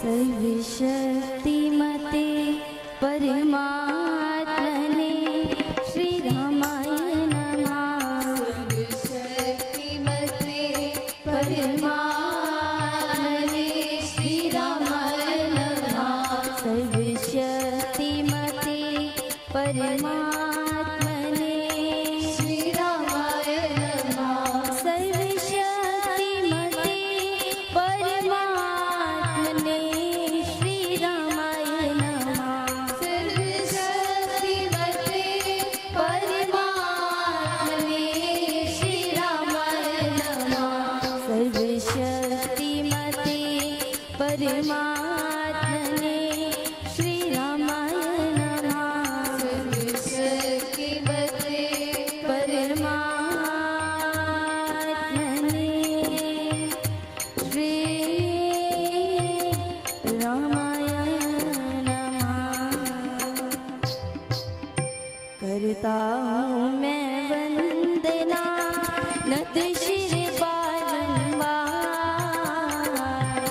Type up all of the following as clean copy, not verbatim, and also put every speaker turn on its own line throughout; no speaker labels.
सर्वशक्तिमते परमात्मने श्री रामाय नमः। सर्वशक्तिमते परमात्मने श्री रामाय नमः। सर्वशक्तिमते परमात्मने श्री रामाय नमः। सर्वशक्तिमते परमात्मने श्री रामाय नमः। सर्वशक्तिमते परमात्मने श्री रामाय नमः। सर्वशक्तिमते परमात्मने श्री रामाय नमः। सर्वशक्तिमते परमात्मने श्री रामाय नमः। करता हूँ मैं वंदना नत शिर बारंबार।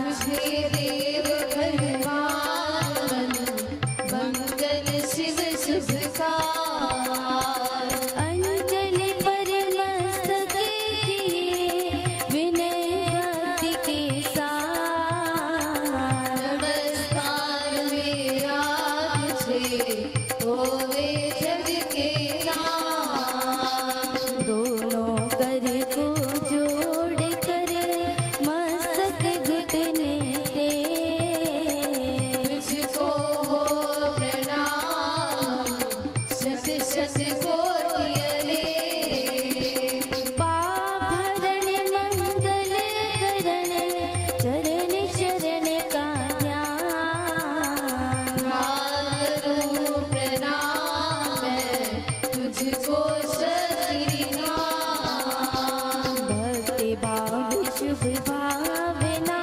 मुझे देव भगवान मंगल शिव शुभकार। अंजलि पर मस्तक किए विनय भक्ति के साथ। नमस्कार मेरा तुझे होवे जग के नाथ। दोनों कर को जोड़ कर मस्तक घुटने दे। तुझको हो प्रणाम शत शत कोटि अरे। पाप हरण मंगल करण चरण शरण का ध्यान। करूं प्रणाम मैं तुझको शक्तिमान। भक्ति भाव शुभ भावना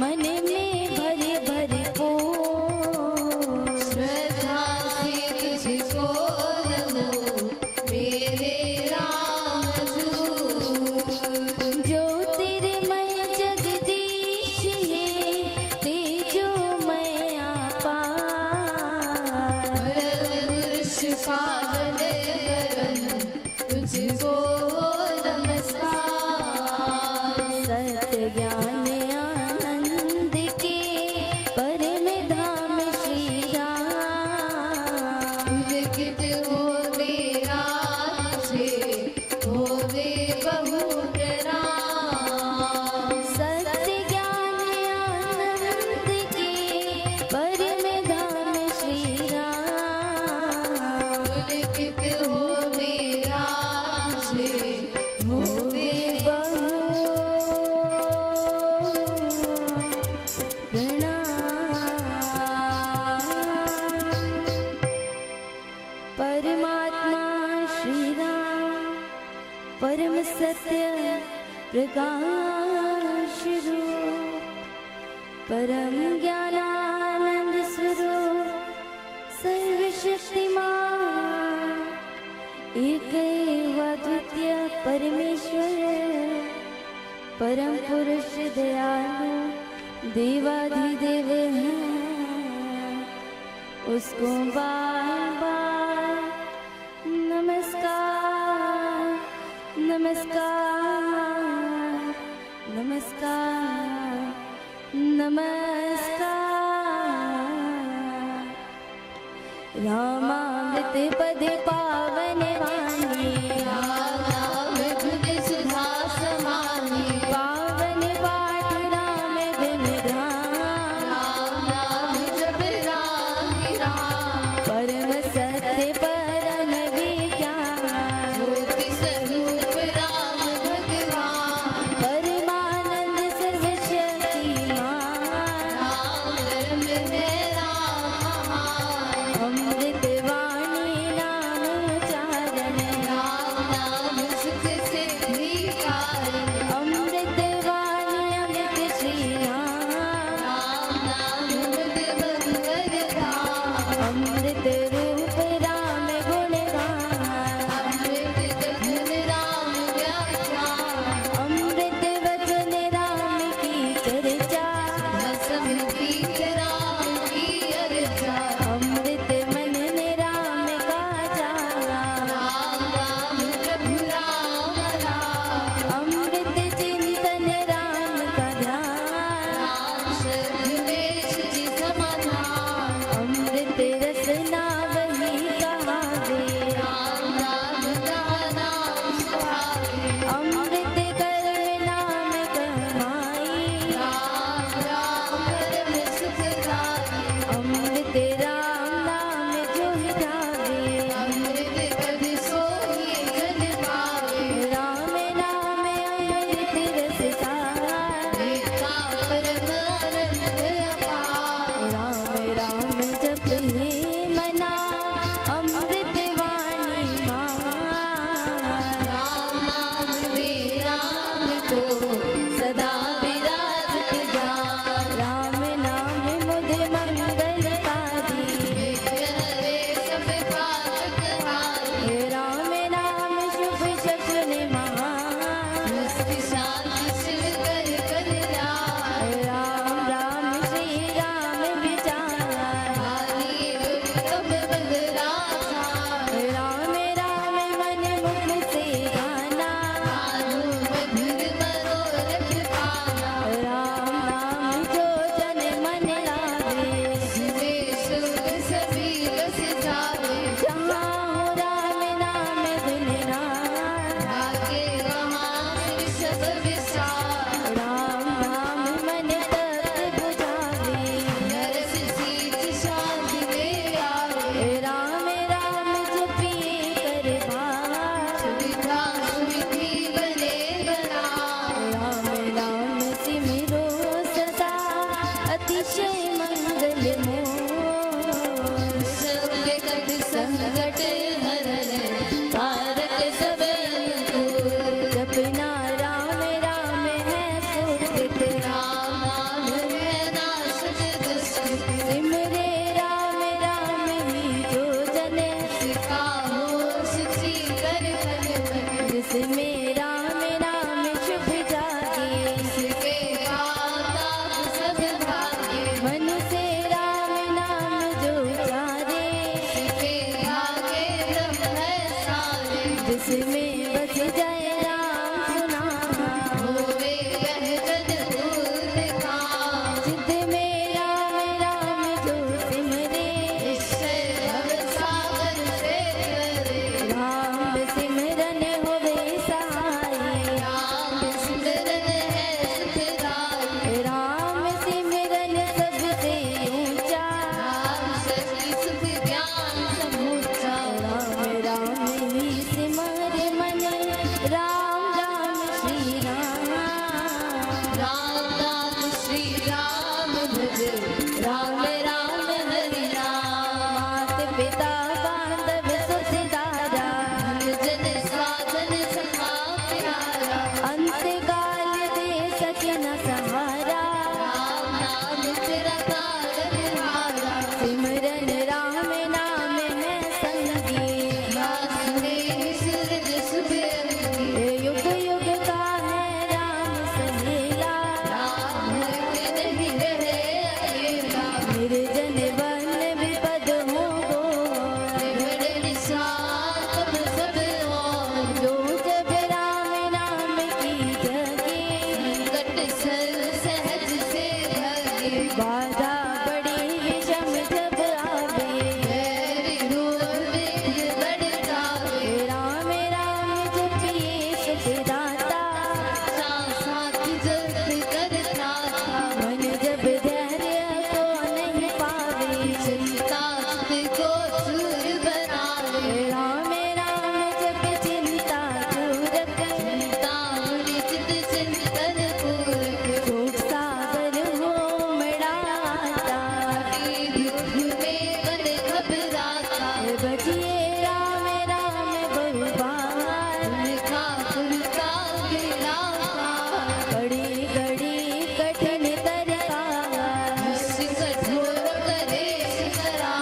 मन में भरे भरे को। श्रद्धा से तुझको लगो मेरे राम दूत। ज्योतिर्मय जगदीश है तेजोमय अपार। पुरुष पावन करन तुझको नमस्कार। सत्य ज्ञान आनंद के परम धाम श्री राम। पुलकित हो मेरा तुझे होवे बहु प्रणाम। सत्य ज्ञान आनंद के परम धाम श्री राम। पुलकित हो मेरा तुझे होवे बहु प्रणाम। परमात्मा श्री राम परम सत्य प्रकाश रूप परम ज्ञानानंद स्वरूप सर्वशक्तिमान एक अद्वितीय परमेश्वर परम पुरुष दयालु देवाधिदेव हैं। उसको बार बार नमस्कार नमस्कार नमस्कार नमस्कार। रामामृत पद पावन वाणी मधुर सुधा समानी। पावन पाठ राम बिन राम जप राम राम। परम सत्य परम विज्ञान ज्योति स्वरूप राम भगवान। परमानंद सर्वशक्तिमान राम धर्म है राम महान। अमृत वाणी नाम
अतिशय मंगल मोर।
संकट संकट हरण तारक सब अंकुर।
जपना राम राम है सुकृत,
राम नाम है नाशक दुष्ट।
सिमरे राम राम ही जो जन,
सिखाओ सुखी कर फल बन।
जिसमें राम नाम शुभ जागे,
इसके गाता सब भाग्य।
मन से राम नाम जो चारे,
इसके भागे ब्रह्म है सारे।
जिसमें बस जाए राम सुना।
होवे वह जन पूर्ण काम।
सिद्ध में राम राम जो सिमरे,
निश्चय भव सागर से करे।
राम सिमरन होवे सहाय।
राम सिमरन है सुखदाई।
राम सिमरन सबसे ऊंचा,
राम शक्ति सुख ज्ञान समूचा।
राम राम ही सिमर मन, राम राम श्री राम।
राम नाम श्री राम भज। राम राम हरि नाम।
मात पिता बांधव सुख दारा,
जन साधन सखा प्यारा।
अंत काल दे सके न सहारा।
राम नाम तेरा तारक हारा।
सिमरन राम नाम है संगी,
नासने सूरज सुबह अंगी।
युग युग का है राम सहेला।
राम भक्त नहीं रहे अकेला।
निर्जन वन विपद हो घोर,
बड़े निशान तब सब और।
जो जब राम नाम की जगे,
संकट सर सहज से भागे।
बाधा बड़ी विषम जब आवे,
बैरी रोग विघ्न बढ़ जावे।
राम राम जपिए सुख दाता।
साथी जब करता था।
मन जब धैर्य को नहीं पावे,
चिंता चित्त को चूर बनावे।
राम राम जप चिंता पूरक,
चिंता मुनि चित चिंतन पूरक।
शोक सागर हो मड़ाता।
युद्ध में मन घबराता।
बजिए राम राम बहुबार,
लिखा फुलका गिरा पार।
घड़ी घड़ी कठिन तरकार।
निश्चय कठोर करे करा।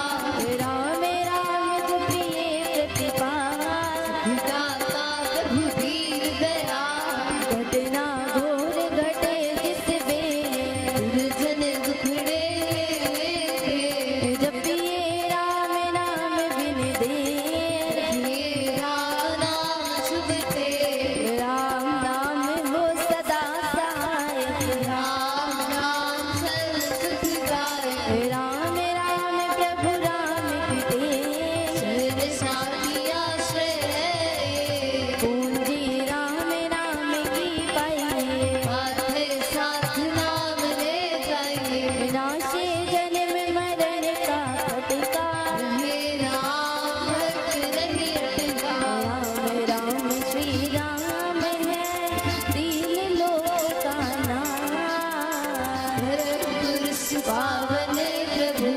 राम राम जपिए प्रतिपार,
दाता प्रभु दीन दया।
घटना घोर घटे जिस बेले,
दुर्जन दुखड़े
जपिए राम नाम बिन देर।
मेरा नाम शुभ तेरे।
राम नाम हो सदा सहायक,
राम नाम सर्व सुखदायक।
राम राम प्रभु राम की तेज।
शरण शांति आश्रय है।
पूंजी राम राम की पाइए,
माथे साथ नाम ले जाइए।
विनाशे जन्म मरण का फटका।
मेरा भक्त नहीं अटका।
राम राम श्री राम है दीन लोक का नाम।
धर्म पुरुष पावन प्रभु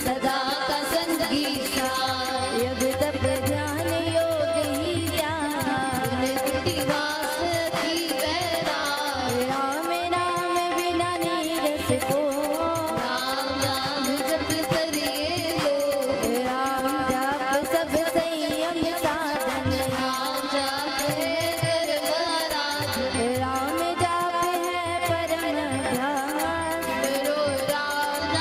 सदा का संगी सार।
यज्ञ तप ध्यान योग ही ज्ञान।
निवास की बैराग।
राम राम बिना नीरस को,
राम नाम जप करिए लोग।
राम जाप सब संयम साधन।
राम जाप है कर्म आराधन।
राम जाप है परम ध्यान।
करो राम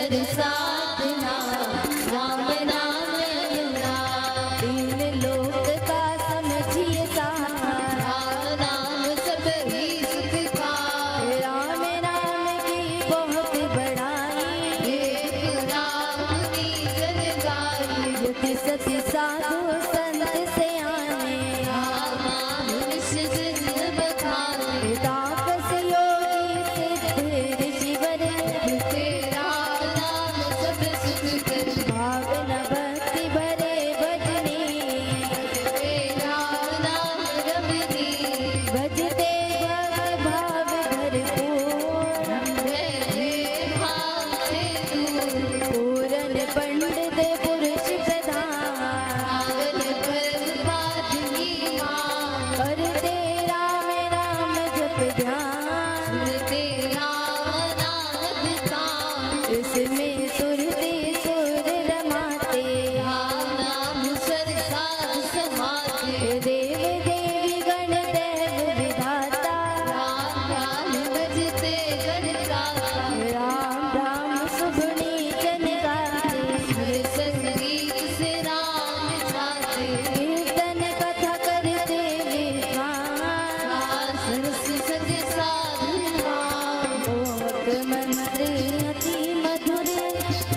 पर साधना राम नाम अनुराग
तीन लोक का समझिए सार
राम नाम सब ही सुख पाए
राम नाम की बहुत बड़ाई
एक राम मुनि जन गाई
युक्ति सति साधु संत से आने
राम मनुष्य जन बखाने
तापस योगी सिद्ध ऋषिवर
तेरा नाम सब सुख कर
भावना भक्ति भरे भजने
तेरा नाम रमनी
भजते भक्त भाव भरपूर
है भाव से दूर
पूरन पंडित पुरुष प्रधान
पावन पर बाधनी मां
करते राम राम जप ध्यान
तेरा नाम धिकार
इसमें सुरते सुर रमाते
नाम सरसार समाते
देव देवी गण देव विधाता
राम राम भजते गणराता
राम राम सुभनी जन गाते
हर संगीत से राम छाते
कीर्तन कथा करते विद्वान
सरस सज साधुआ
ओक मंत्र अति मधुर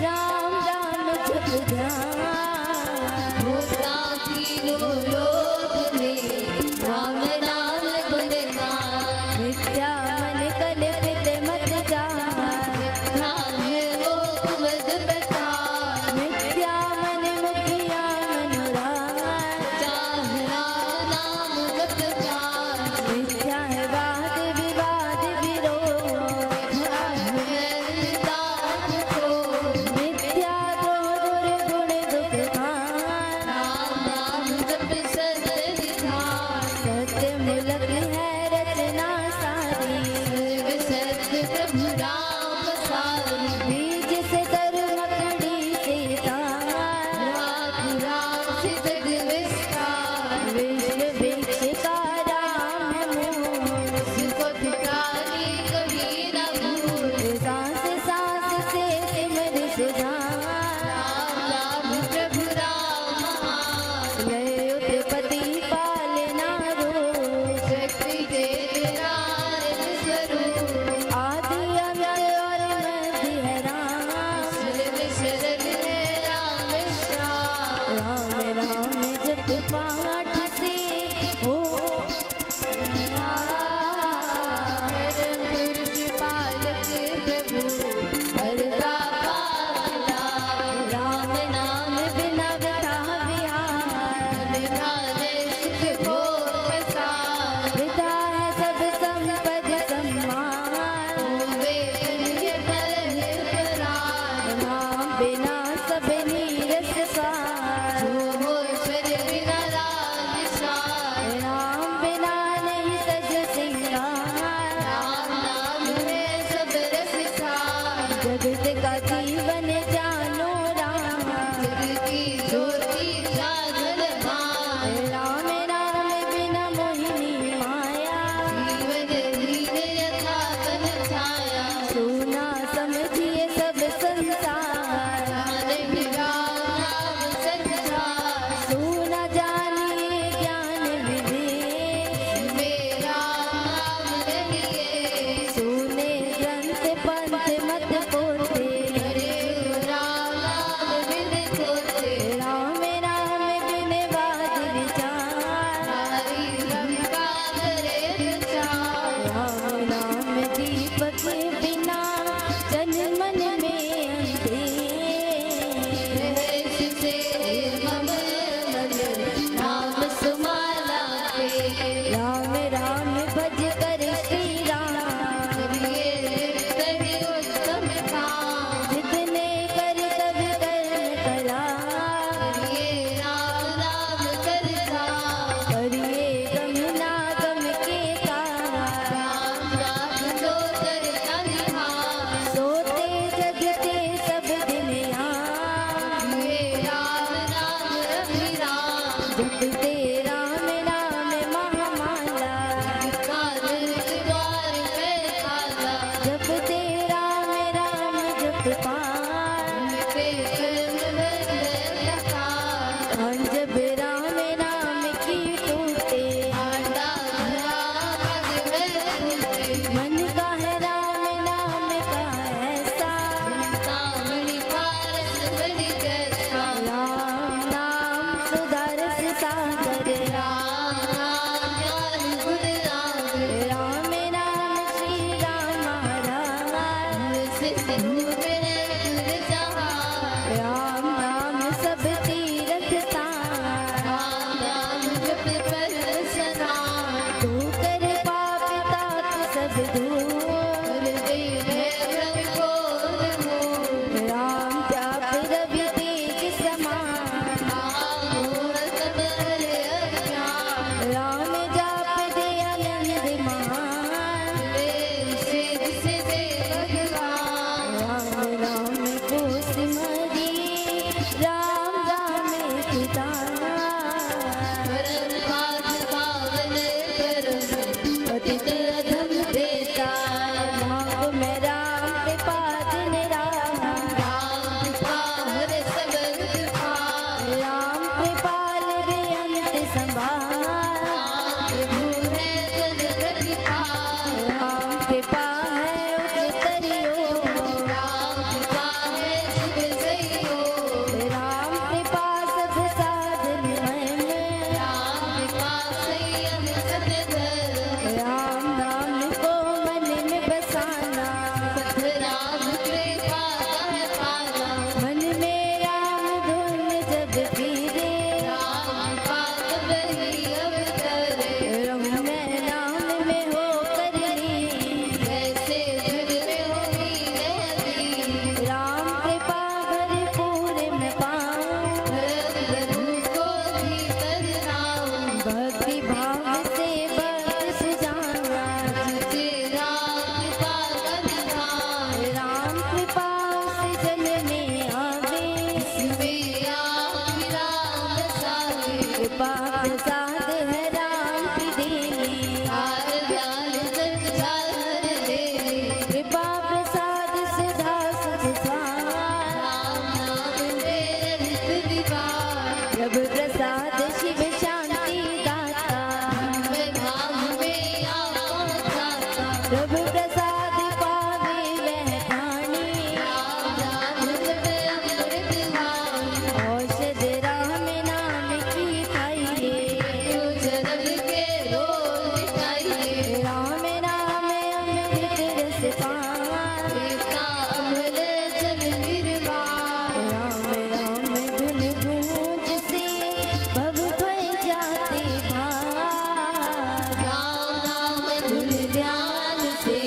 राम राम जप ध्यान
होता तीनों लोक में राम नाम गुणगान
मिथ्या मन कल्पित मत जान
ध्यान है वो मद प्रकार
मिथ्या मन मुखिया मनोराग
चाहना नाम गतकार
मिथ्या है वाद विवाद विरोध मिथ्या दुर्गुण दुख खान सत्य मूलक है रचना सारी बीज से तर मकड़ी से तार विश्व वृक्ष का राम है मूल सांस सांस से सिमर सुधार लय उत्पत्ति पालना रूप आदि अव्यय और मध्य है राम राम राम जप पाठ से हो राम नाम बिना व्यथा विहार पिता है सब संपद सम्मान नाम बिना सब नीरस सार राम बिना नहीं सज सिंगार जगत का जीवन जानो राम राम राम बिना मोहिनी माया सोना समझिए सब संसार प्रसाद है राम की देनी,
हार ज्ञान सच सागर देवी,
कृपा प्रसाद सुधा सुख स्वाहा,
राम नाम तेरे नित दीवार,
प्रभु प्रसाद शिव शांति दाता,
मैं धाम में आपको दाता,
प्रभु प्रसाद पावे वह ठाणी,
राम नाम जप अमृत वाणी,
औषध राम नाम की खाइए,
जो जन्म के रोग मिटाइए,
राम नाम अमृत रस पावा,
पिता अमर जल निर्वाण,
राम राम धुन गूंज से भव भय जाते भार,
राम नाम धुन ध्यान से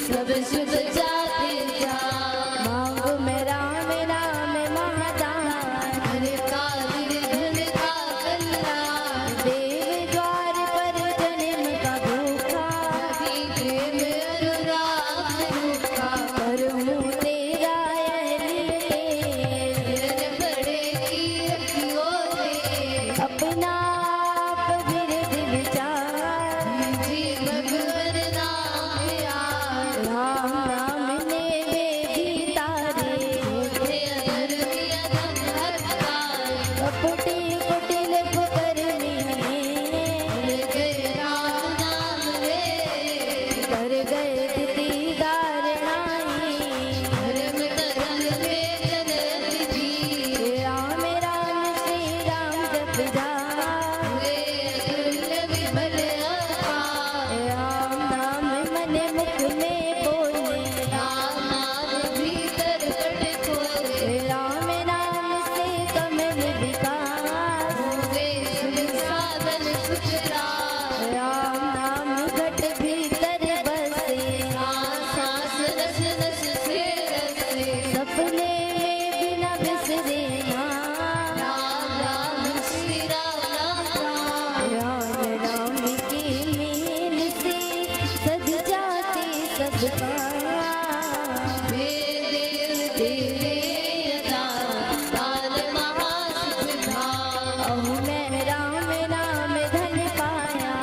सब शुभ जाते जान,
मांगो मैं राम नाम महादान,
धन का धन का कल्याण,
देव द्वार पर जन्म का भूखा,
अति प्रेम अनुराग रूखा,
करूँ तेरा यह लीले,
जन बड़े की अखियों से,
अपना आप बिरध विचार,
जी भगवन नाम प्यार,
राम नाम ने वेदी तारे,
होते अधर्मी अधम हत्यारे,
कपटी कुटिल कुकर्मी,
भूल गए राम नाम रे,
कर गए दीदार नाई,
धर्म तरंग में जनत जी,
राम राम श्री राम जप जा,
वे अतुल विमल अपार,
राम नाम मन मुख में बोले,
राम नाम भीतर पट खोले,
राम नाम से कमल विकार,
वे शुभ साधन सुखरार,
राम नाम घट भीतर बसे,
सांस रस रस से रसे,
सपने में बिना बिसरे नाम,
राम राम श्री राम राम
राम राम की मीन से सज जाते सब काम,
वे देव तेरे यदा काल महासुधाम,
अहु मैं राम नाम धन पाया,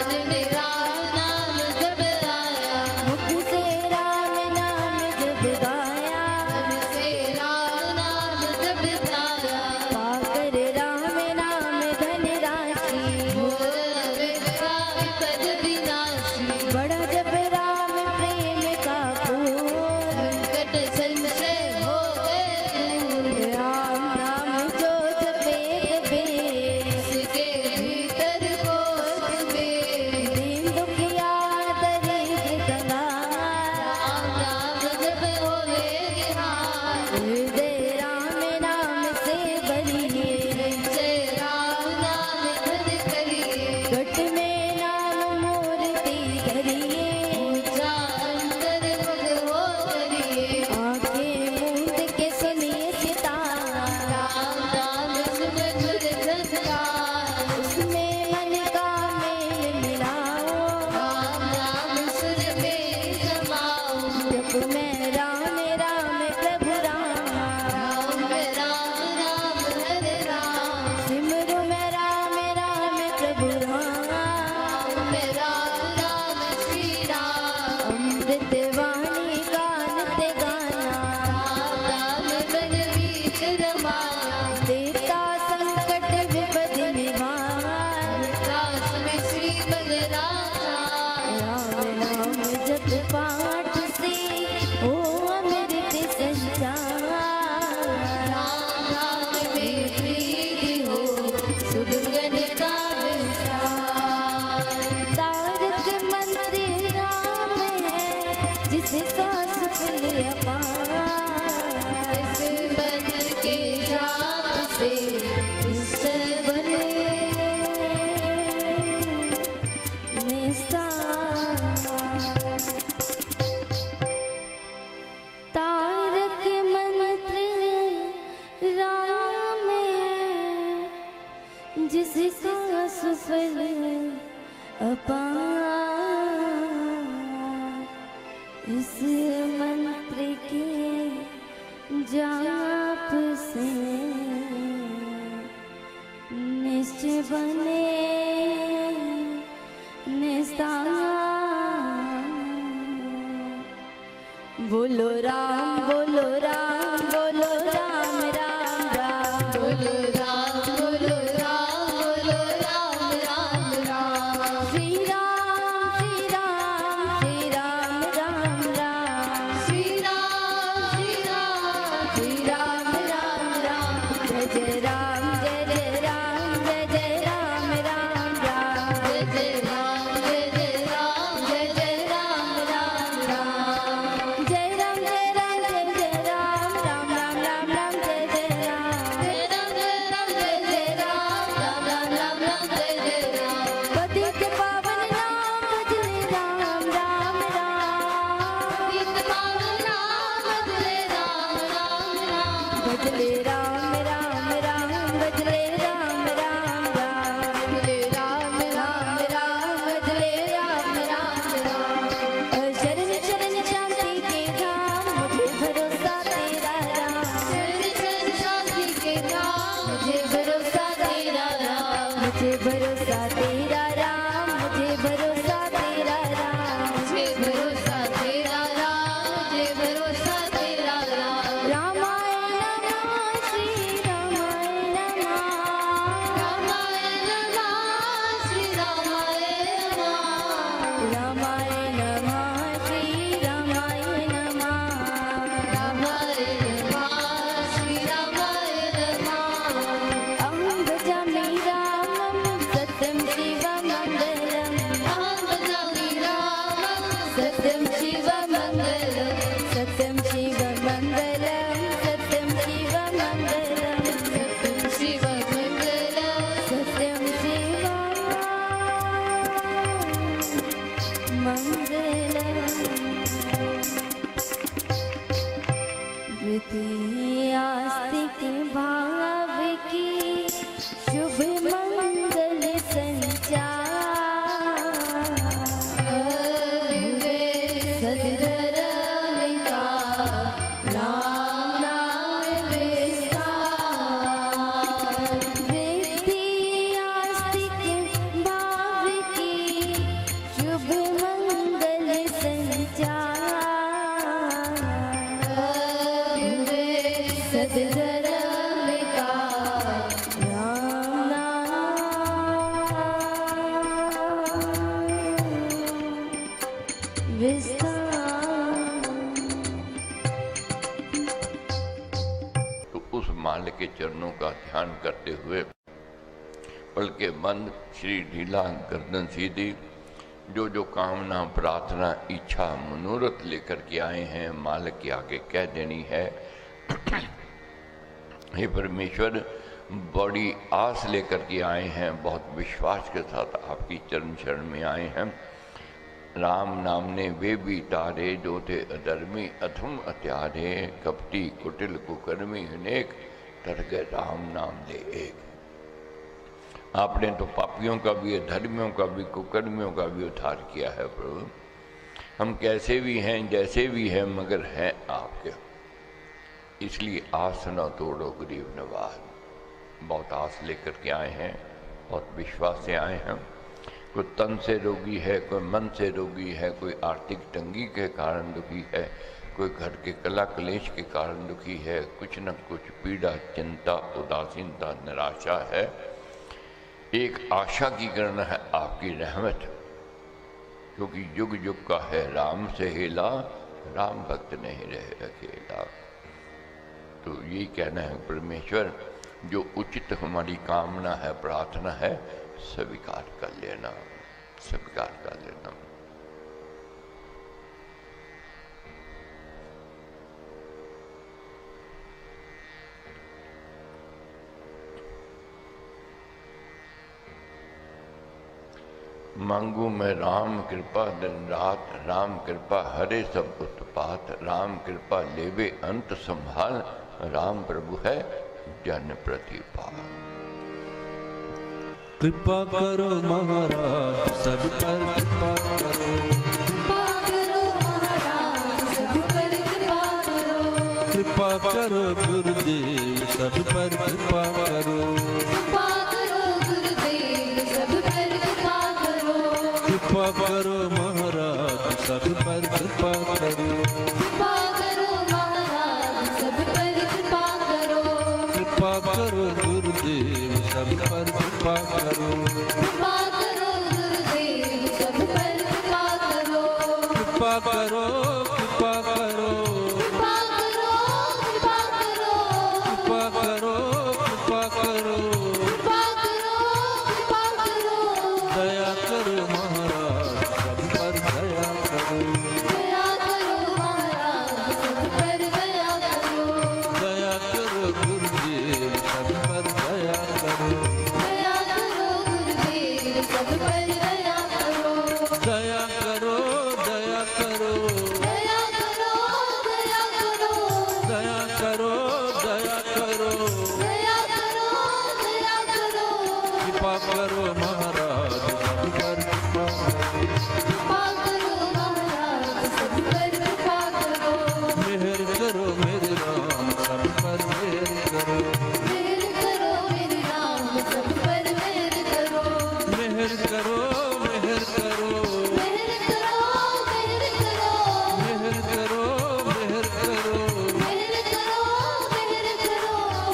धन में राम नाम जब आया,
मुख से राम नाम जब गाया,
मन से राम नाम जब गाया,
पाकर राम नाम धन राशि,
मोर विपदा विपद विनाशी,
बड़ा जब राम प्रेम का फूल,
संकट संशय हो गए दूर,
राम नाम जो जपे तबे,
इसके भीतर कोस में,
दीन दुखिया दरिद्र कंगाल,
राम नाम जब होवे निहाल,
हृदय राम नाम से भरिए,
जय राम नाम धन करिए,
घट में नाम मूर्ति धरिए,
ऊंचा अंतर मुख हो करिए,
आंखें मूंद के सुनिए सितार,
राम नाम सुन मधुर संस्कार,
उसमें मन का मेल मिलाओ,
राम नाम सुर में समाओ,
जप में राम राम प्रभु राम,
राम राम राम हरे राम,
सिमरु में राम राम प्रभु राम,
राम राम श्री राम,
अमृत वाणी गानत गाना,
राम बन बीच रमाया,
देता संकट विपद निवार,
काश में श्री बलरामा,
राम नाम जप पाठ से हो अमृत संचार,
राम नाम में प्रीति हो सुगंध का विस्तार,
तारक मंत्र राम है जिसका सुफल अपार,
इस मन के जाप से ईश्वर बने,
तारक मंत्र राम है जिसका सुफल अपार, इस मंत्र के जाप से निश्चय बने बोलो राम बोलो राम बोलो राम राम राम
बोलो राम बोलो राम बोलो राम राम राम
श्री राम श्री राम श्री राम राम राम
श्री राम श्री राम श्री राम राम राम
जय जय राम जय जय राम जय जय राम राम राम
जय जय राम जय जय राम जय जय राम राम राम
जय राम जय राम जय जय राम राम राम राम राम जय जय राम
जय राम जय राम जय जय राम राम राम राम राम जय जय राम
पतित पावन नाम भजले राम राम राम
गीत पावन नाम बदले राम राम राम
भजले राम राम राम भजले राम राम राम
बदले राम राम राम बदले राम राम राम
शरण शरण शांति के धाम मुझे भरोसा तेरा राम
शरण शरण शांति के नाम मुझे भरोसा तेरा राम
मुझे भरोसा तेरा राम मुझे भरोसा तेरा राम
मुझे भरोसा तेरा राम मुझे भरोसा तेरा राम
रामाय नमः श्री रामाय नमः
रामाय नमः श्री रामाय नमः
रामाय नमः श्री रामाय नमः
रामाय नमः श्री रामाय नमः
अहं भजामि रामं सत्यं शिवमङ्गलम्
अहं भजामि रामं सत्यं शिवमङ्गलं
सत्यं शिवमङ्गलं सत्यं शिवमङ्गलं
सत्यं शिवमङ्गलं
सत्यं शिवमङ्गलम् वृत्ति आस्तिक भाव की शुभ मंगल संचार
सदधर्म का नाम नाम विस्तार
वृत्ति आस्तिक भाव की शुभ मंगल संचार
सदधर्म का
राम नाम विस्तार
तो उस माल के चरणों का ध्यान करते हुए पल के बंद श्री ढीला गर्दन सीधी जो जो कामना प्रार्थना इच्छा मनोरथ लेकर के आए हैं मालिक के आगे कह देनी है। हे परमेश्वर, बड़ी आस लेकर के आए हैं, बहुत विश्वास के साथ आपकी चरण शरण में आए हैं। राम नाम ने वे भी तारे जो थे अधर्मी अथम अत्यारे, कपटी कुटिल कुकर्मी अनेक, तर गए राम नाम दे एक। आपने तो पापियों का भी अधर्मियों का भी कुकर्मियों का भी उद्धार किया है प्रभु। हम कैसे भी हैं जैसे भी हैं मगर हैं आपके, इसलिए आस न तोड़ो गरीब नवाज। बहुत आस लेकर के आए हैं, बहुत विश्वास से आए हैं। कोई तन से रोगी है, कोई मन से रोगी है, कोई आर्थिक तंगी के कारण दुखी है, कोई घर के कला क्लेश के कारण दुखी है, कुछ न कुछ पीड़ा चिंता उदासीनता निराशा है। एक आशा की किरण है आपकी रहमत, क्योंकि युग युग का है राम से हेला, राम भक्त नहीं रहे अकेला। तो यही कहना है परमेश्वर, जो उचित हमारी कामना है प्रार्थना है स्वीकार कर लेना, स्वीकार कर लेना। मांगू मैं राम कृपा दिन रात, राम कृपा हरे सब उत्पात, राम कृपा लेवे अंत संभाल, राम प्रभु है जन प्रतिपाल।
कृपा करो महाराज सब पर कृपा करो,
कृपा करो महाराज सब पर कृपा करो,
कृपा करो गुरुदेव सब पर कृपा करो,
कृपा करो गुरुदेव सब पर कृपा करो,
कृपा करो महाराज सब पर कृपा करो,
कृपा
कृपा करो गुरुदेव सब पर कृपा करो
कृपा करो गुरुदेव सब पर कृपा करो
कृपा करो कृपा करो
कृपा करो कृपा करो
कृपा करो कृपा करो
कृपा करो कृपा करो
दया करो महाराज सब पर दया करो
दया करो महाराज सब पर दया करो
दया करो गुरुदेव सब पर दया करो
दया करो गुरुदेव सब पर दया करो
दया करो दया करो
दया करो दया करो
दया करो दया करो
दया करो दया करो
कृपा करो महाराज सब पर कृपा करो
कृपा करो महाराज सब पर कृपा करो
मेहर करो मेरे राम सब पर मेहर करो
मेहर करो मेरे राम सब पर मेहर करो
मेहर करो मेहर करो
मेहर करो मेहर करो
मेहर करो मेहर करो
मेहर करो मेहर करो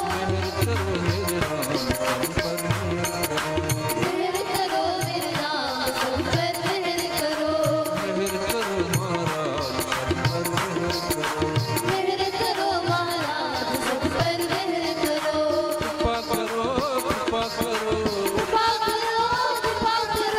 मेहर करो मेरे राम सब पर मेहर करो
मेहर करो मेरे राम सब पर मेहर करो
मेहर करो महाराज सब पर मेहर करो
मेहर करो महाराज सब पर मेहर करो
कृपा करो कृपा करो
कृपा करो कृपा करो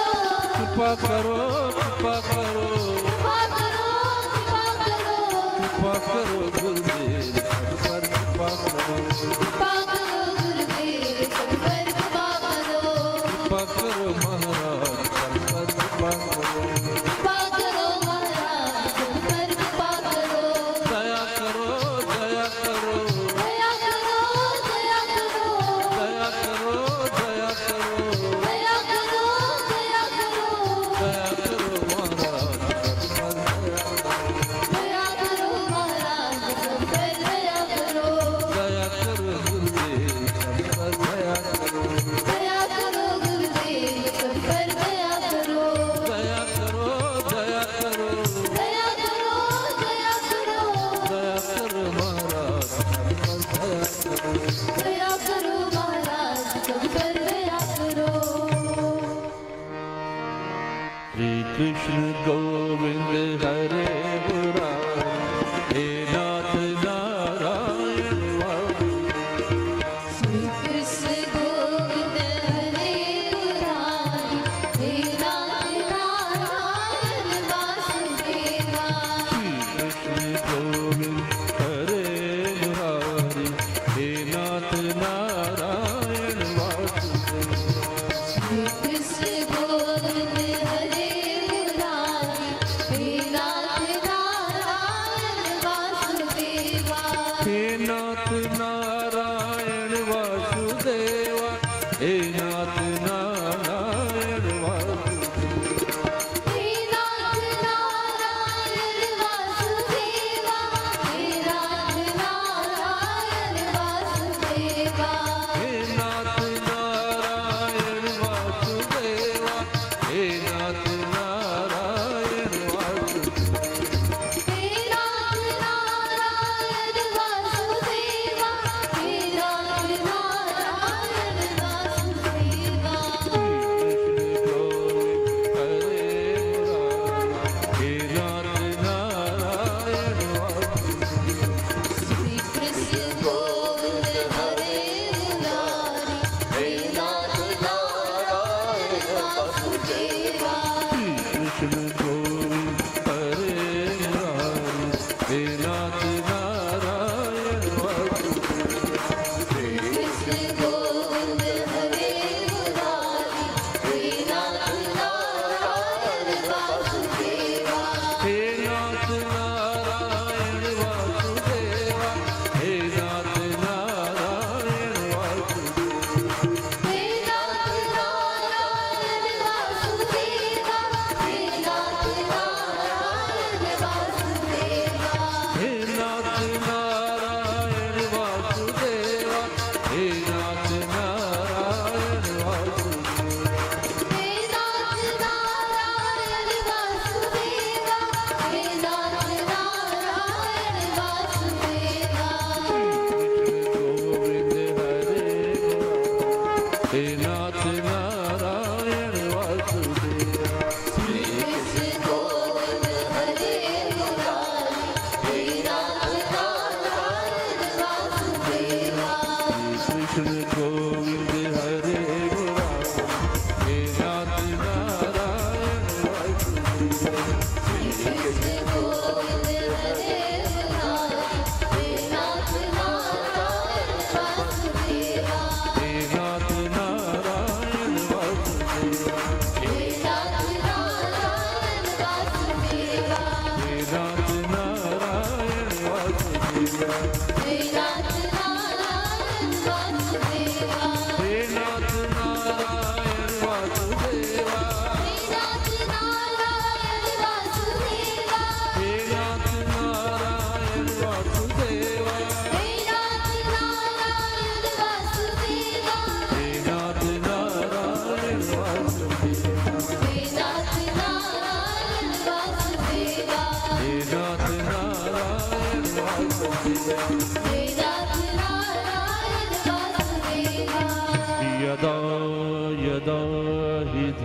कृपा करो कृपा करो
कृपा करो कृपा करो
कृपा करो गुरुदेव सब पर कृपा करो
कृपा करो गुरुदेव सब पर कृपा करो
कृपा करो महाराज सब पर कृपा करो
कृपा करो महाराज सब पर कृपा करो
दया करो दया करो
दया करो दया करो
दया करो दया करो
दया करो दया करो
दया करो महाराज सब पर दया करो
दया करो महाराज सब पर दया करो
दया करो गुरुदेव सब पर दया करो
दया करो गुरुदेव सब पर दया करो
दया करो दया करो
दया करो दया करो
दया करो महाराज सब पर दया करो
दया करो महाराज सब पर दया करो
श्री कृष्ण गोविंद हरे मुरारी हे नाथ नारायण
श्री कृष्ण गोविंद हरे मुरारी हे नाथ नारायण वासुदेवा
श्री कृष्ण गोविंद हरे मुरारी हे नाथ नारायण वासुदेव
श्री कृष्ण गोविंद हरे मुरारी हे नाथ नारायण वासुदेवा
हे नाथ नारायण वासुदेवा हे नाथ नारायण वासुदेवा
हे नाथ नारायण वासुदेवा हे नाथ नारायण वासुदेवा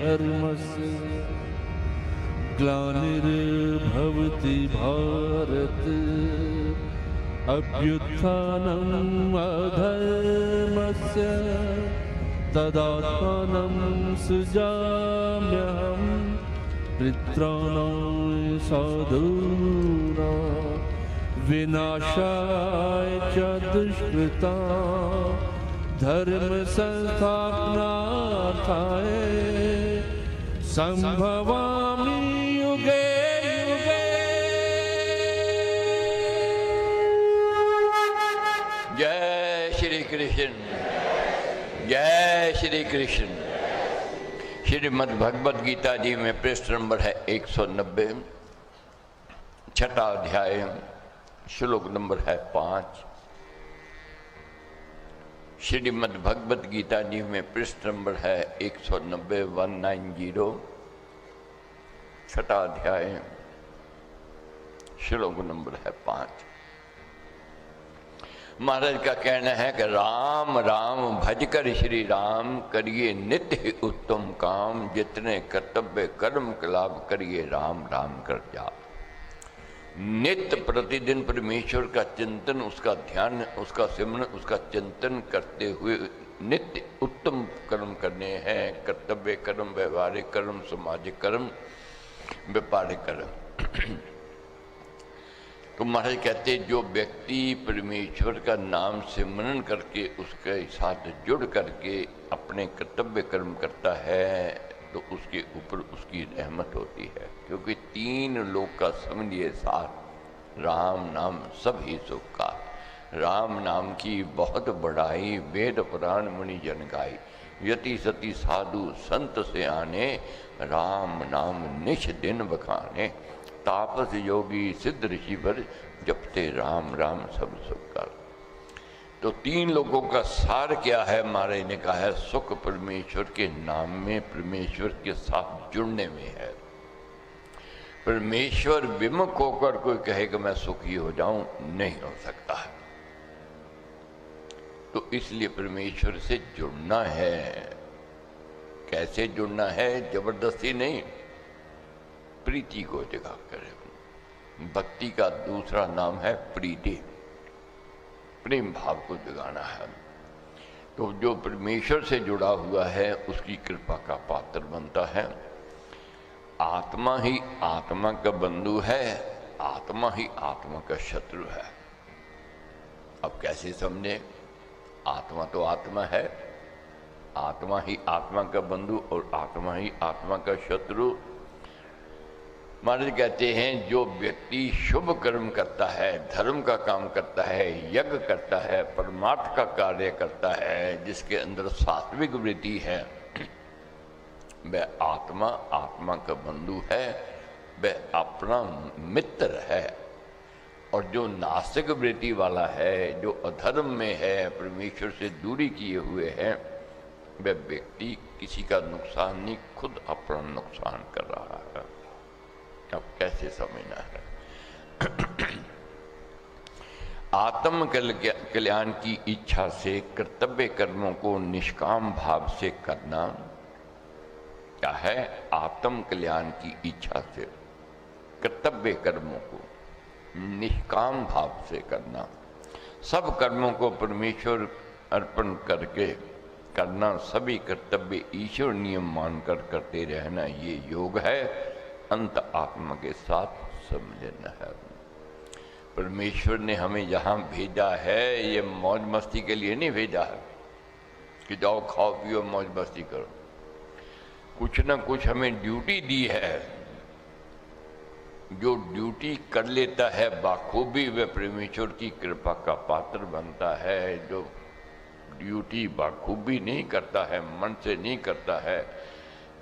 धर्मस्य ग्लानिर्भवति भारत अभ्युत्थानम् अधर्मस्य तदात्मानं सृजाम्यहं पितॄणां साधूनां विनाशाय च दुष्कृतां धर्म संस्थापनार्थाय संभवामि युगे युगे।
जय श्री कृष्ण, जय श्री कृष्ण। श्रीमद् भगवद गीता जी में पृष्ठ नंबर है 190, छठा अध्याय, श्लोक नंबर है 5। श्रीमद् भगवद गीता जी में पृष्ठ नंबर है 190, 190, छठा अध्याय, श्लोक नंबर है 5। महाराज का कहना है कि राम राम भज कर श्री राम, करिए नित्य ही उत्तम काम, जितने कर्तव्य कर्म कलाप करिए राम राम कर जाप। नित्य प्रतिदिन परमेश्वर का चिंतन, उसका ध्यान, उसका सिमरन, उसका चिंतन करते हुए नित्य उत्तम कर्म करने हैं। कर्तव्य कर्म, व्यवहारिक कर्म, सामाजिक कर्म, व्यापारिक कर्म। तो महाराज कहते जो व्यक्ति परमेश्वर का नाम सिमरन करके उसके साथ जुड़ करके अपने कर्तव्य कर्म करता है तो उसके ऊपर उसकी रहमत होती है, क्योंकि 3 लोक का समझिए साथ, राम नाम सब ही सुख का। राम नाम की बहुत बड़ाई, वेद पुराण मुनि जन गाई, यति सती साधु संत से आने, राम नाम निश दिन बखाने, तापस योगी सिद्ध ऋषि वर, जपते राम राम सब सुख का। तो 3 लोगों का सार क्या है? महाराज ने कहा है सुख परमेश्वर के नाम में, परमेश्वर के साथ जुड़ने में है। परमेश्वर विमुख होकर कोई कहे कि मैं सुखी हो जाऊं, नहीं हो सकता है। तो इसलिए परमेश्वर से जुड़ना है। कैसे जुड़ना है? जबरदस्ती नहीं, प्रीति को जगा करे। भक्ति का दूसरा नाम है प्रीति, प्रेम भाव को जगाना है। तो जो परमेश्वर से जुड़ा हुआ है उसकी कृपा का पात्र बनता है। आत्मा ही आत्मा का बंधु है, आत्मा ही आत्मा का शत्रु है। अब कैसे समझे? आत्मा तो आत्मा है, आत्मा ही आत्मा का बंधु और आत्मा ही आत्मा का शत्रु। महाराज कहते हैं जो व्यक्ति शुभ कर्म करता है, धर्म का काम करता है, यज्ञ करता है, परमार्थ का कार्य करता है, जिसके अंदर सात्विक वृत्ति है, वह आत्मा आत्मा का बंधु है, वह अपना मित्र है। और जो नास्तिक वृत्ति वाला है, जो अधर्म में है, परमेश्वर से दूरी किए हुए है, वह व्यक्ति किसी का नुकसान नहीं, खुद अपना नुकसान कर रहा है। अब कैसे समझना है? आत्म कल्याण की इच्छा से कर्तव्य कर्मों को निष्काम भाव से करना क्या है? आत्म कल्याण की इच्छा से कर्तव्य कर्मों को निष्काम भाव से करना, सब कर्मों को परमेश्वर अर्पण करके करना, सभी कर्तव्य ईश्वर नियम मानकर करते रहना, ये योग है। अंत आत्मा के साथ समझना है। परमेश्वर ने हमें यहाँ भेजा है, ये मौज मस्ती के लिए नहीं भेजा है कि जाओ खाओ पियो मौज मस्ती करो। कुछ ना कुछ हमें ड्यूटी दी है। जो ड्यूटी कर लेता है बाखूबी, वह परमेश्वर की कृपा का पात्र बनता है। जो ड्यूटी बाखूबी नहीं करता है, मन से नहीं करता है,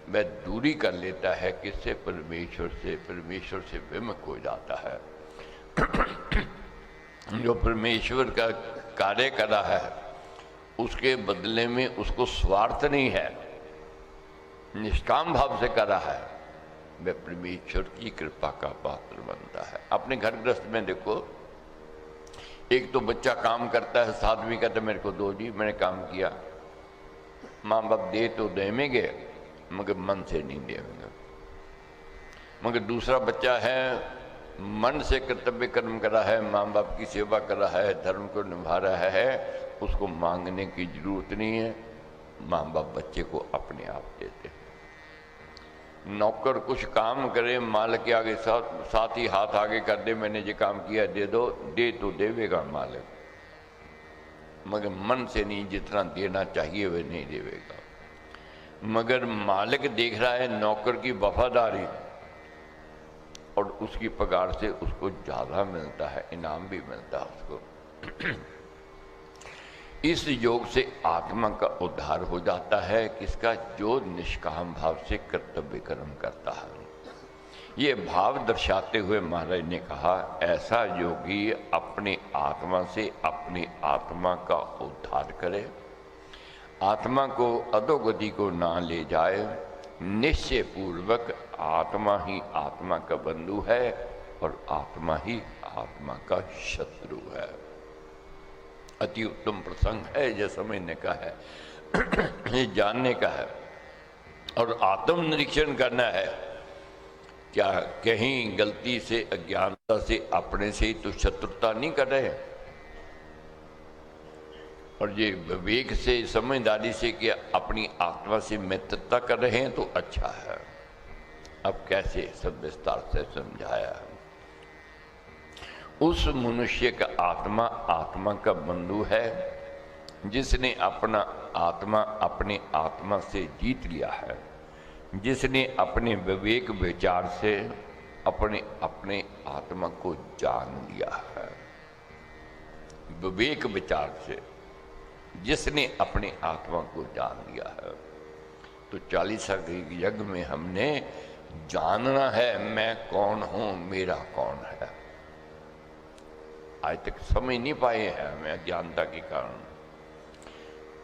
वह दूरी कर लेता है। किससे? परमेश्वर से। परमेश्वर से विमुख हो जाता है। जो परमेश्वर का कार्य कर रहा है उसके बदले में उसको स्वार्थ नहीं है, निष्काम भाव से कर रहा है, वह परमेश्वर की कृपा का पात्र बनता है। अपने घर गृहस्थ में देखो, एक तो बच्चा काम करता है, साथ में कहता मेरे को दो जी, मैंने काम किया, माँ बाप दे तो देंगे मगर मन से नहीं देगा। मगर दूसरा बच्चा है, मन से कर्तव्य कर्म कर रहा है, माँ बाप की सेवा कर रहा है, धर्म को निभा रहा है, उसको मांगने की जरूरत नहीं है, माँ बाप बच्चे को अपने आप देते हैं। नौकर कुछ काम करे, मालिक के आगे साथ ही हाथ आगे कर दे, मैंने ये काम किया दे दो, दे तो देवेगा मालिक, मगर मन से नहीं, जितना देना चाहिए वह नहीं देवेगा। मगर मालिक देख रहा है नौकर की वफादारी, और उसकी पगार से उसको ज़्यादा मिलता है, इनाम भी मिलता है उसको। इस योग से आत्मा का उद्धार हो जाता है, किसका? जो निष्काम भाव से कर्तव्य कर्म करता है। ये भाव दर्शाते हुए महाराज ने कहा, ऐसा योगी अपनी आत्मा से अपनी आत्मा का उद्धार करे, आत्मा को अधोगति को ना ले जाए, निश्चय पूर्वक आत्मा ही आत्मा का बंधु है और आत्मा ही आत्मा का शत्रु है। अति उत्तम प्रसंग है, यह समझने का है, ये जानने का है और आत्म निरीक्षण करना है। क्या कहीं गलती से अज्ञानता से अपने से ही तो शत्रुता नहीं कर रहे, और ये विवेक से समझदारी से कि अपनी आत्मा से मित्रता कर रहे हैं तो अच्छा है। अब कैसे सब विस्तार से समझाया। उस मनुष्य का आत्मा आत्मा का बंधु है जिसने अपना आत्मा अपने आत्मा से जीत लिया है, जिसने अपने विवेक विचार से अपने अपने आत्मा को जान लिया है। विवेक विचार से जिसने अपने आत्मा को जान लिया है। तो 40 के यज्ञ में हमने जानना है मैं कौन हूं, मेरा कौन है। आज तक समझ नहीं पाए हैं हमें अज्ञानता के कारण।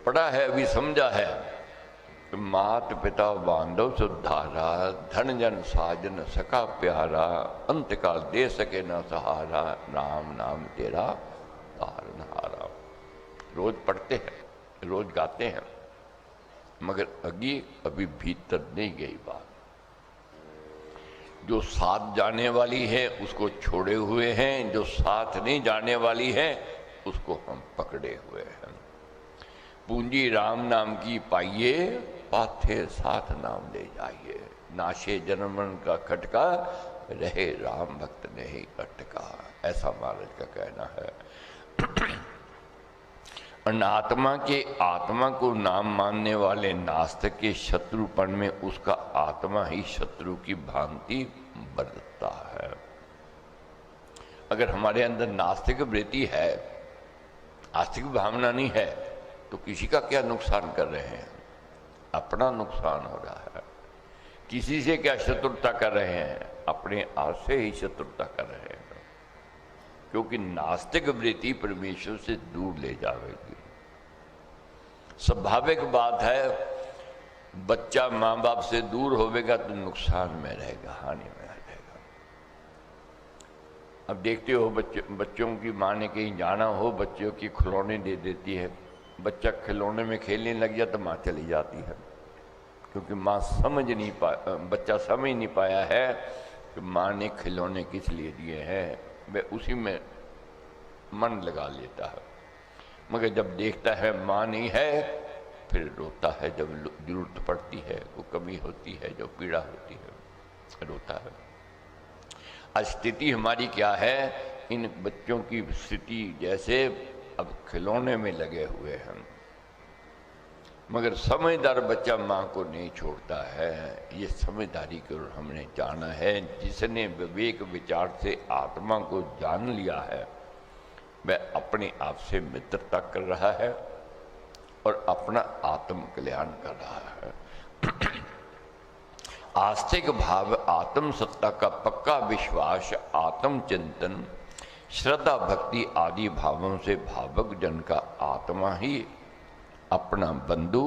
पढ़ा है, अभी समझा है, मात पिता बांधव सुधारा, धन जन साजन सका प्यारा, अंतकाल दे सके न सहारा, राम नाम तेरा तारनहारा। रोज पढ़ते हैं, रोज गाते हैं, मगर अभी भीतर नहीं गई बात। जो साथ जाने वाली है उसको छोड़े हुए हैं, जो साथ नहीं जाने वाली है उसको हम पकड़े हुए हैं। पूंजी राम नाम की पाइए, पाथे साथ नाम ले जाइए, नाशे जन्मन का खटका, रहे राम भक्त नहीं अटका। ऐसा महाराज का कहना है। अनात्मा के आत्मा को नाम मानने वाले नास्तिक के शत्रुपन में उसका आत्मा ही शत्रु की भांति बरतता है। अगर हमारे अंदर नास्तिक वृत्ति है, आस्तिक भावना नहीं है, तो किसी का क्या नुकसान कर रहे हैं? अपना नुकसान हो रहा है। किसी से क्या शत्रुता कर रहे हैं? अपने आप से ही शत्रुता कर रहे हैं, क्योंकि नास्तिक वृत्ति परमेश्वर से दूर ले जाएगी। स्वाभाविक बात है, बच्चा माँ बाप से दूर होवेगा तो नुकसान में रहेगा, हानि में रहेगा। अब देखते हो बच्चों की माँ ने कहीं जाना हो, बच्चों की खिलौने दे देती है, बच्चा खिलौने में खेलने लग जाए तो माँ चली जाती है, क्योंकि माँ बच्चा समझ नहीं पाया है कि माँ ने खिलौने किस लिए दिए हैं, वह उसी में मन लगा लेता है। मगर जब देखता है माँ नहीं है, फिर रोता है। जब जरूरत पड़ती है, वो कमी होती है, जो पीड़ा होती है, रोता है। आज स्थिति हमारी क्या है? इन बच्चों की स्थिति जैसे अब खिलौने में लगे हुए हैं, मगर समझदार बच्चा माँ को नहीं छोड़ता है। ये समझदारी की ओर हमने जाना है। जिसने विवेक विचार से आत्मा को जान लिया है, वह अपने आप से मित्रता कर रहा है और अपना आत्म कल्याण कर रहा है। आस्तिक भाव, आत्म सत्ता का पक्का विश्वास, आत्म चिंतन, श्रद्धा भक्ति आदि भावों से भावक जन का आत्मा ही अपना बंधु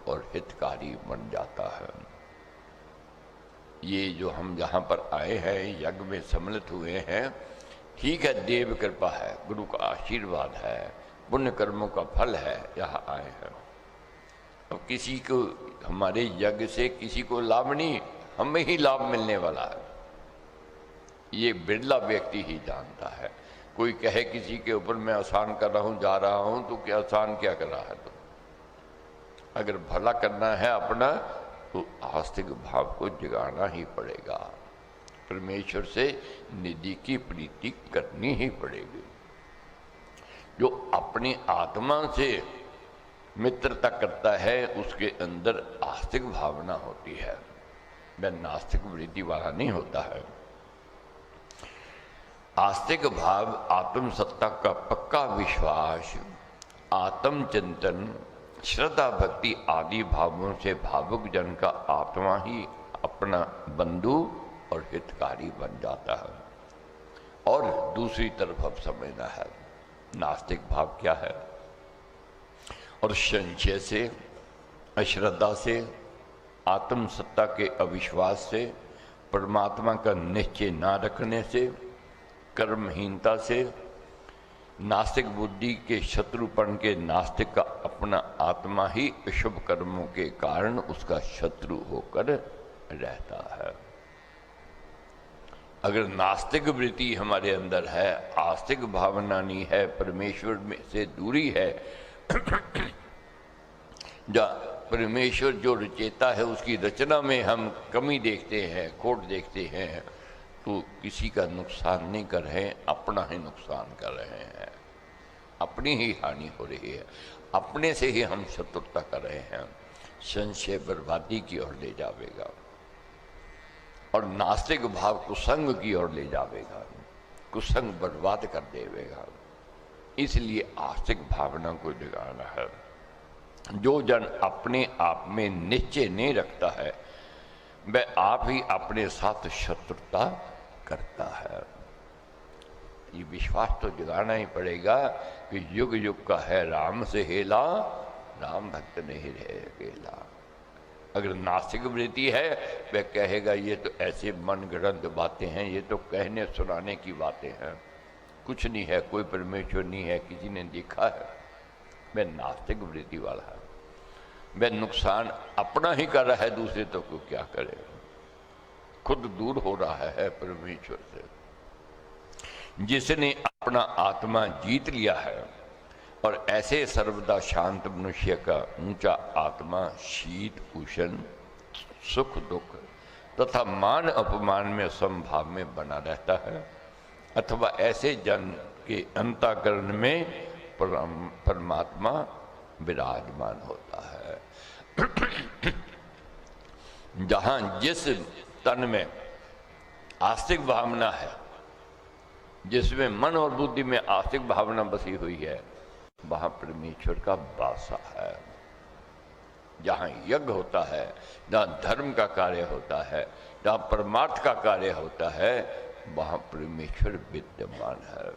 और हितकारी बन जाता है। ये जो हम यहाँ पर आए हैं, यज्ञ में सम्मिलित हुए हैं, ठीक है, देव कृपा है, गुरु का आशीर्वाद है, पुण्य कर्मों का फल है, यहाँ आए हैं। अब किसी को हमारे यज्ञ से किसी को लाभ नहीं, हमें ही लाभ मिलने वाला है, ये बिरला व्यक्ति ही जानता है। कोई कहे किसी के ऊपर मैं आसान कर रहा हूं, जा रहा हूं, तो क्या आसान क्या कर रहा है? तो अगर भला करना है अपना तो आस्तिक भाव को जगाना ही पड़ेगा, परमेश्वर से निधि की प्रीति करनी ही पड़ेगी। जो अपनी आत्मा से मित्रता करता है उसके अंदर आस्तिक भावना होती है, वह नास्तिक वृत्ति वाला नहीं होता है। आस्तिक भाव आत्म सत्ता का पक्का विश्वास, आत्म चिंतन, श्रद्धा भक्ति आदि भावों से भावुक जन का आत्मा ही अपना बंधु और हितकारी बन जाता है। और दूसरी तरफ अब समझना है नास्तिक भाव क्या है। और संशय से, अश्रद्धा से, आत्म सत्ता के अविश्वास से, परमात्मा का निश्चय ना रखने से, कर्महीनता से, नास्तिक बुद्धि के शत्रुपन के नास्तिक का अपना आत्मा ही शुभ कर्मों के कारण उसका शत्रु होकर रहता है। अगर नास्तिक वृत्ति हमारे अंदर है, आस्तिक भावना नहीं है, परमेश्वर में से दूरी है, परमेश्वर जो रचेता है उसकी रचना में हम कमी देखते हैं, खोट देखते हैं, तो किसी का नुकसान नहीं कर रहे हैं, अपना ही नुकसान कर रहे हैं, अपनी ही हानि हो रही है, अपने से ही हम शत्रुता कर रहे हैं। संशय बर्बादी की ओर ले जावेगा और नास्तिक भाव कुसंग की ओर ले जावेगा, कुसंग बर्बाद कर देवेगा। इसलिए आस्तिक भावना को जगाना है। जो जन अपने आप में निश्चय नहीं रखता है वह आप ही अपने साथ शत्रुता करता है। ये विश्वास तो जगाना ही पड़ेगा कि युग युग का है राम से हेला, राम भक्त नहीं रहे अकेला। अगर नास्तिक वृत्ति है वह कहेगा ये तो ऐसे मनगढ़ंत बातें हैं, ये तो कहने सुनाने की बातें हैं, कुछ नहीं है, कोई परमेश्वर नहीं है, किसी ने देखा है। वह नास्तिक वृत्ति वाला है, वह नुकसान अपना ही कर रहा है, दूसरे तो को क्या करेगा, खुद दूर हो रहा है परमेश्वर से। जिसने अपना आत्मा जीत लिया है और ऐसे सर्वदा शांत मनुष्य का ऊंचा आत्मा शीत उष्ण सुख दुख तथा मान अपमान में समभाव में बना रहता है, अथवा ऐसे जन के अंतःकरण में परमात्मा विराजमान होता है। जहां जिस तन में आस्तिक भावना है, जिसमें मन और बुद्धि में आस्तिक भावना बसी हुई है, वहां परमेश्वर का वासा है। जहां यज्ञ होता है, जहां धर्म का कार्य होता है, जहां परमार्थ का कार्य होता है, वहां परमेश्वर विद्यमान है।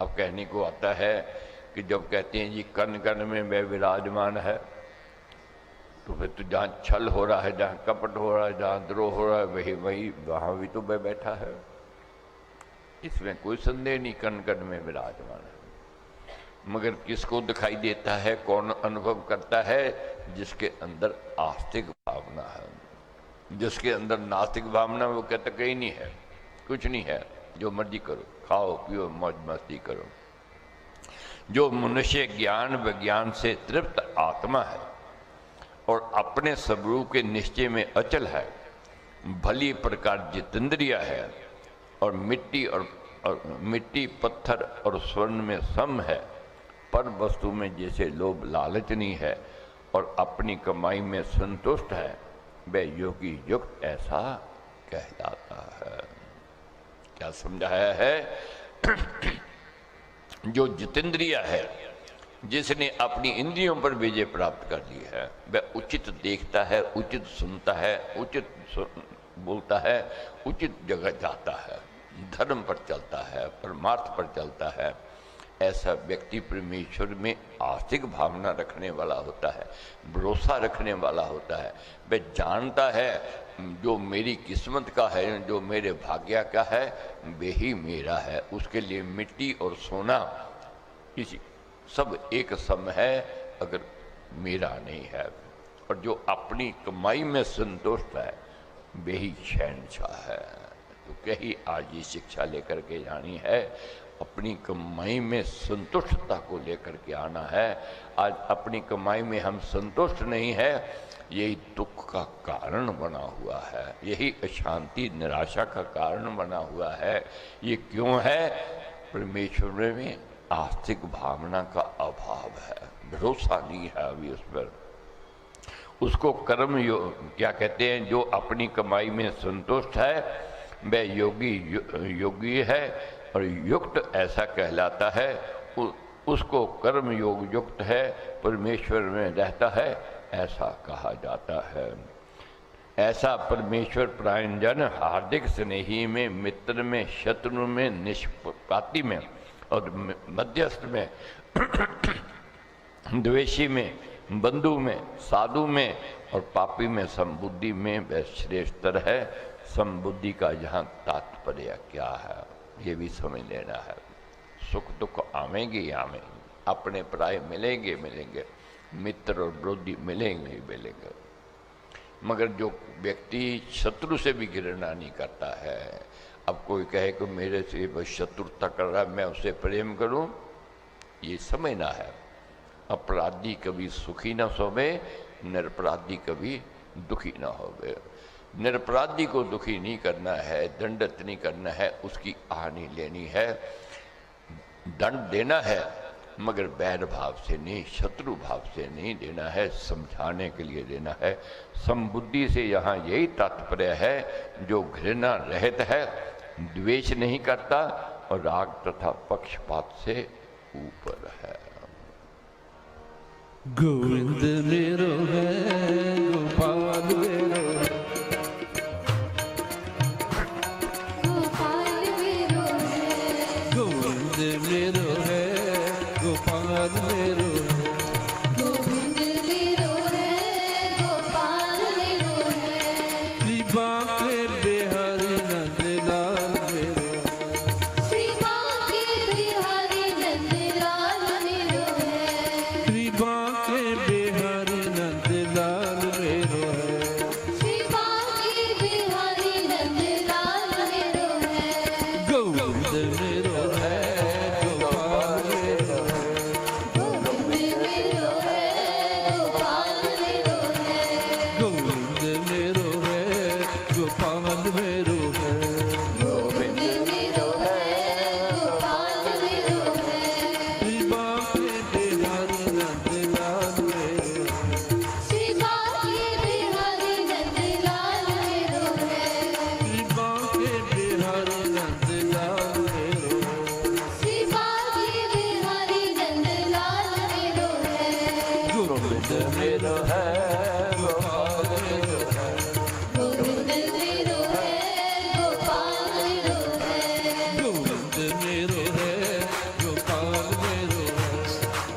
अब कहने को आता है कि जब कहते हैं जी कण कण में वह विराजमान है, तो फिर तो जहां छल हो रहा है, जहां कपट हो रहा है, जहां द्रोह हो रहा है, वही वहां भी तो वह बैठा है। इसमें कोई संदेह नहीं, कण कण में विराजमान है। मगर किसको दिखाई देता है, कौन अनुभव करता है? जिसके अंदर आस्तिक भावना है। जिसके अंदर नास्तिक भावना, वो कहता कहीं नहीं है, कुछ नहीं है, जो मर्जी करो, खाओ पियो मौज मस्ती करो। जो मनुष्य ज्ञान विज्ञान से तृप्त आत्मा है और अपने स्वरूप के निश्चय में अचल है, भली प्रकार जितेंद्रिय है और मिट्टी पत्थर और स्वर्ण में सम है, पर वस्तु में जैसे लोभ लालच नहीं है और अपनी कमाई में संतुष्ट है, वह योगी युक्त ऐसा कहलाता है। क्या समझाया है? जो जितेंद्रिय है, जिसने अपनी इंद्रियों पर विजय प्राप्त कर ली है, वह उचित देखता है, उचित सुनता है, उचित बोलता है, उचित जगह जाता है, धर्म पर चलता है, परमार्थ पर चलता है। ऐसा व्यक्ति परमेश्वर में आस्तिक भावना रखने वाला होता है, भरोसा रखने वाला होता है। वह जानता है जो मेरी किस्मत का है, जो मेरे भाग्य का है, वही मेरा है। उसके लिए मिट्टी और सोना किसी सब एक सम है। अगर मेरा नहीं है। और जो अपनी कमाई में संतुष्ट है वही शहंशाह है। तो कहीं आज ये शिक्षा लेकर के जानी है, अपनी कमाई में संतुष्टता को लेकर के आना है। आज अपनी कमाई में हम संतुष्ट नहीं है, यही दुख का कारण बना हुआ है, यही अशांति निराशा का कारण बना हुआ है। ये क्यों है? परमेश्वर में आस्तिक भावना का अभाव है, भरोसा नहीं है अभी उस पर। उसको कर्म क्या कहते हैं, जो अपनी कमाई में संतुष्ट है वह योगी है और युक्त ऐसा कहलाता है। उसको कर्म योग युक्त है, परमेश्वर में रहता है, ऐसा कहा जाता है। ऐसा परमेश्वर परायण जन हार्दिक स्नेही में, मित्र में, शत्रु में, निष्पाती में और मध्यस्थ में, द्वेषी में, बंधु में, साधु में और पापी में, समबुद्धि में वह श्रेष्ठतर है। समबुद्धि का यहाँ तात्पर्य क्या है ये भी समझ लेना है। सुख दुख आवेंगे ही आवेंगे, अपने पराये मिलेंगे मिलेंगे, मित्र और विरोधी मिलेंगे ही मिलेंगे, मगर जो व्यक्ति शत्रु से भी घृणा नहीं करता है। अब कोई कहे कि मेरे से बस शत्रुता कर रहा है, मैं उससे प्रेम करूं, ये समझना है। अपराधी कभी सुखी ना सोवे, निरपराधी कभी दुखी ना होवे। निरपराधी को दुखी नहीं करना है, दंडित नहीं करना है, उसकी हानि लेनी है, दंड देना है, मगर बैर भाव से नहीं, शत्रु भाव से नहीं देना है, समझाने के लिए देना है। समबुद्धि से यहाँ यही तात्पर्य है, जो घृणा रहित है, द्वेष नहीं करता और राग तथा पक्षपात से ऊपर है।
गोविंद मेरो है, गोपाल मेरो है,
गोपाल मेरो है,
गोविंद मेरो है, गोपाल मेरो है,
गोविंद मेरो है, गोपाल मेरो है,
श्री बांके बिहारी नंदलाल मेरो है,
श्री बांके बिहारी नंदलाल मेरो है,
श्री बांके बिहारी नंदलाल मेरो है,
श्री बांके बिहारी नंदलाल मेरो है,
गोविंद मेरो है, गोपाल मेरो है,
गोविंद मेरो है, गोपाल मेरो है,
गोविंद मेरो है, गोपाल मेरो है,
गोविंद मेरो है, गोपाल मेरो है,
श्री बांके बिहारी नंदलाल मेरो है,
श्री बांके बिहारी नंदलाल मेरो है,
श्री बांके बिहारी नंदलाल मेरो है,
श्री बांके बिहारी नंदलाल मेरो है,
गोविंद मेरो है, गोपाल मेरो है,
गोविंद मेरो है, गोपाल मेरो है,
गोविंद मेरो है, गोपाल मेरो है,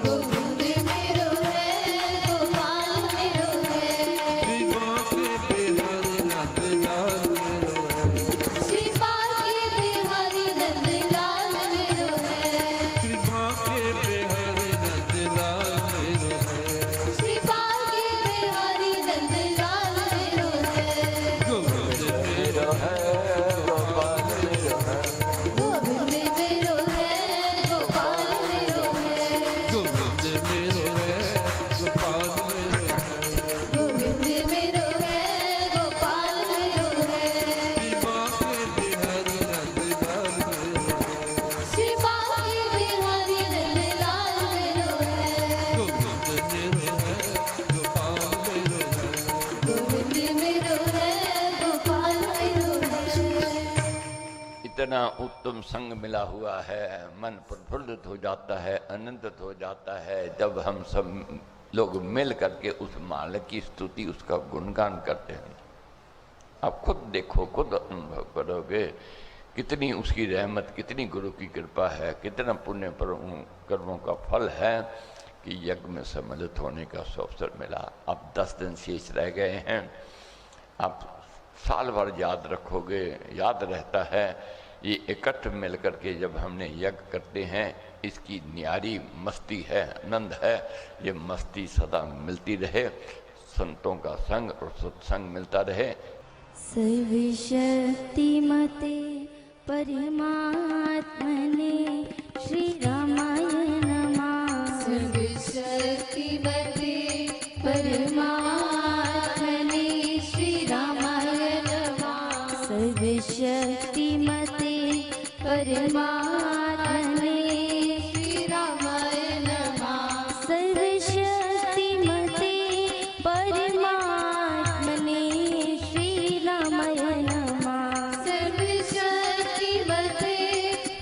गोविंद मेरो है, गोपाल मेरो है,
श्री बांके बिहारी नंदलाल मेरो है,
श्री बांके बिहारी नंदलाल मेरो है,
श्री बांके बिहारी नंदलाल मेरो है,
श्री बांके बिहारी नंदलाल मेरो है,
गोविंद मेरो है, गोपाल मेरो है,
गोविंद मेरो है, गोपाल मेरो है,
गोविंद मेरो है, गोपाल मेरो है,
गोविंद मेरो है, गोपाल मेरो है,
श्री बांके बिहारी नंदलाल मेरो है,
श्री बांके बिहारी नंदलाल मेरो है,
गोविंद मेरो है, गोपाल मेरो है,
गोविंद मेरो है, गोपाल मेरो है।
इतना उत्तम संग मिला हुआ है, मन प्रफुल्लित हो जाता है, आनंदित हो जाता है जब हम सब लोग मिल करके उस मालिक की स्तुति, उसका गुणगान करते हैं। आप खुद देखो, खुद अनुभव करोगे कितनी उसकी रहमत, कितनी गुरु की कृपा है, कितना पुण्य कर्मों का फल है कि यज्ञ में सम्मिलित होने का अवसर मिला। अब 10 दिन शेष रह गए हैं, आप साल भर याद रखोगे, याद रहता है ये इकट्ठ मिल करके जब हमने यज्ञ करते हैं, इसकी न्यारी मस्ती है, आनंद है। ये मस्ती सदा मिलती रहे, संतों का संग और सत्संग मिलता रहे।
सर्वशक्तिमते परमात्मने श्री रामाय नमः।
सर्वशक्तिमते परमात्मने श्री रामाय नमः।
सर्वशक्तिमते परमात्मने
श्री रामाय नमः।
सर्वशक्तिमते परमात्मने श्री रामाय नमः।
सर्वशक्तिमते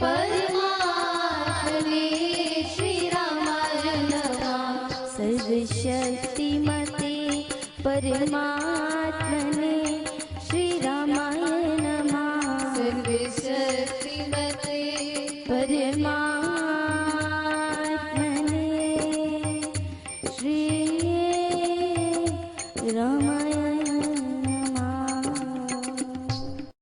परमात्मने श्री रामाय नमः।
सर्वशक्तिमते परमात्मने श्री रामाय नमः।
सर्वशक्तिमते
परमात्मने श्री रामाय